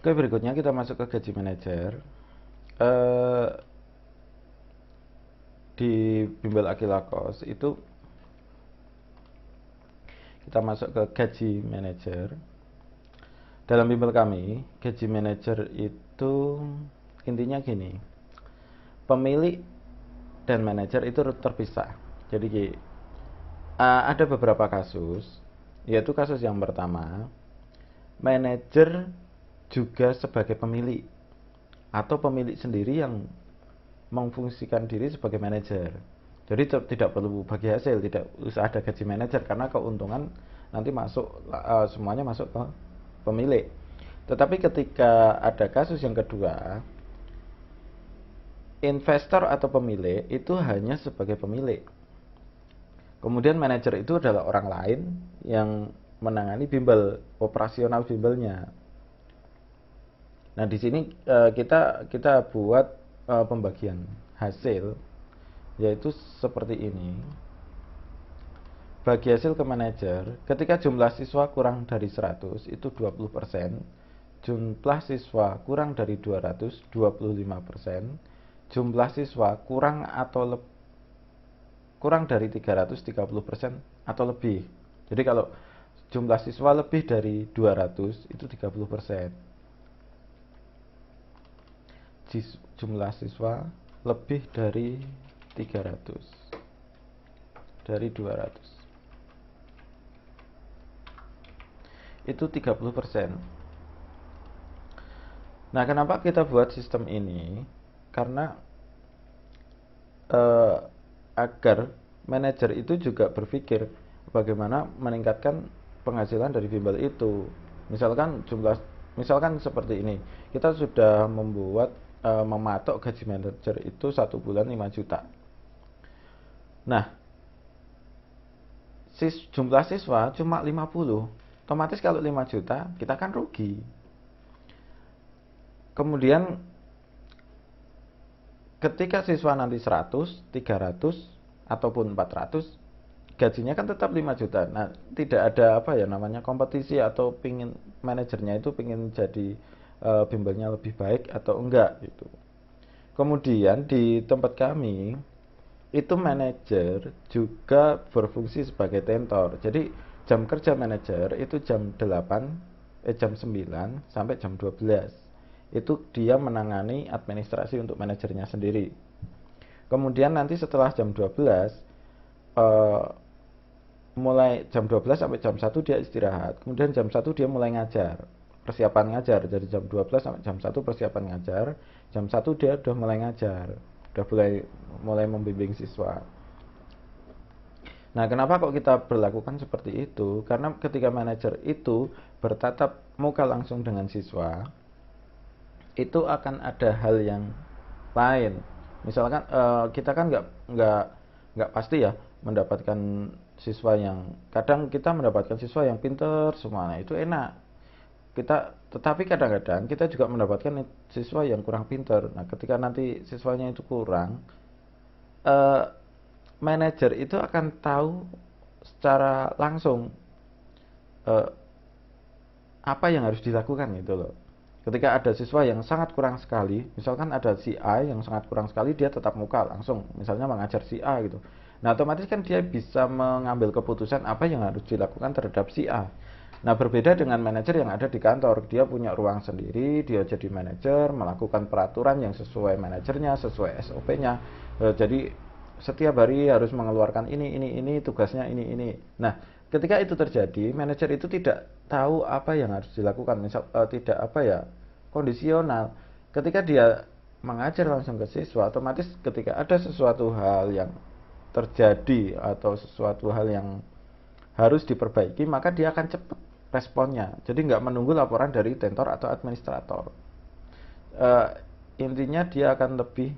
Oke, berikutnya kita masuk ke gaji manajer. Eh, di bimbel Akilakos itu kita masuk ke gaji manajer. Dalam bimbel kami, gaji manajer itu intinya gini. Pemilik dan manajer itu terpisah. Jadi ada beberapa kasus, yaitu kasus yang pertama, manajer juga sebagai pemilik atau pemilik sendiri yang memfungsikan diri sebagai manajer. Jadi tidak perlu bagi hasil, tidak usah ada gaji manajer karena keuntungan nanti masuk semuanya masuk ke pemilik. Tetapi ketika ada kasus yang kedua, investor atau pemilik itu hanya sebagai pemilik. Kemudian manajer itu adalah orang lain yang menangani bimbel, operasional bimbelnya. Nah, di sini kita buat pembagian hasil, yaitu seperti ini. Bagi hasil ke manajer, ketika jumlah siswa kurang dari 100 itu 20%, jumlah siswa kurang dari 200 25%, jumlah siswa kurang dari 300 30% atau lebih. Jadi kalau jumlah siswa lebih dari 200 itu 30%. Jumlah siswa lebih dari 300 dari 200 itu 30%. Nah, kenapa kita buat sistem ini? Karena agar manajer itu juga berpikir bagaimana meningkatkan penghasilan dari bimbel itu. Misalkan seperti ini, kita sudah membuat mematok gaji manajer itu 1 bulan 5 juta. Nah, jumlah siswa cuma 50, otomatis kalau 5 juta kita kan rugi. Kemudian ketika siswa nanti 100, 300 ataupun 400, gajinya kan tetap 5 juta. Nah, tidak ada kompetisi atau pingin manajernya itu pingin jadi bimbelnya lebih baik atau enggak gitu. Kemudian di tempat kami itu manajer juga berfungsi sebagai tentor. Jadi jam kerja manajer itu jam 9 sampai jam 12. Itu dia menangani administrasi untuk manajernya sendiri. Kemudian nanti setelah jam 12 mulai jam 12 sampai jam 1 dia istirahat. Kemudian jam 1 dia mulai ngajar. Persiapan ngajar dari jam 12 sampai jam 1 persiapan ngajar. Jam 1 dia udah mulai ngajar. Udah mulai membimbing siswa. Nah, kenapa kok kita berlakukan seperti itu? Karena ketika manajer itu bertatap muka langsung dengan siswa, itu akan ada hal yang lain. Misalkan kita kan nggak pasti ya mendapatkan siswa yang, kadang kita mendapatkan siswa yang pinter semua, nah itu enak. Tetapi kadang-kadang kita juga mendapatkan siswa yang kurang pinter. Nah, ketika nanti siswanya itu kurang, manajer itu akan tahu secara langsung apa yang harus dilakukan gitu loh. Ketika ada siswa yang sangat kurang sekali, misalkan ada si A yang sangat kurang sekali, dia tetap muka langsung, misalnya mengajar si A gitu. Nah, otomatis kan dia bisa mengambil keputusan apa yang harus dilakukan terhadap si A. Nah, berbeda dengan manajer yang ada di kantor, dia punya ruang sendiri, dia jadi manajer, melakukan peraturan yang sesuai manajernya, sesuai SOP-nya. Jadi setiap hari harus mengeluarkan ini, tugasnya ini. Nah, ketika itu terjadi, manajer itu tidak tahu apa yang harus dilakukan. Tidak kondisional. Ketika dia mengajar langsung ke siswa, otomatis ketika ada sesuatu hal yang terjadi atau sesuatu hal yang harus diperbaiki, maka dia akan cepat responnya. Jadi nggak menunggu laporan dari tentor atau administrator. Intinya dia akan lebih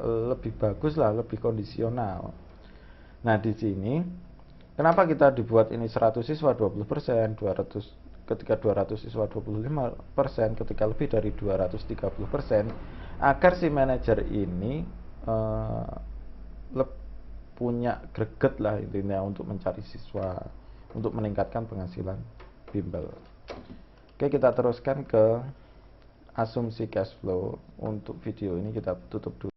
lebih bagus lah, lebih kondisional. Nah, di sini kenapa kita dibuat ini 100 siswa 20%, 200 ketika 200 siswa 25%, ketika lebih dari 230%, agar si manajer ini punya greget lah intinya untuk mencari siswa, untuk meningkatkan penghasilan bimbel. Oke, kita teruskan ke asumsi cash flow. Untuk video ini kita tutup dulu.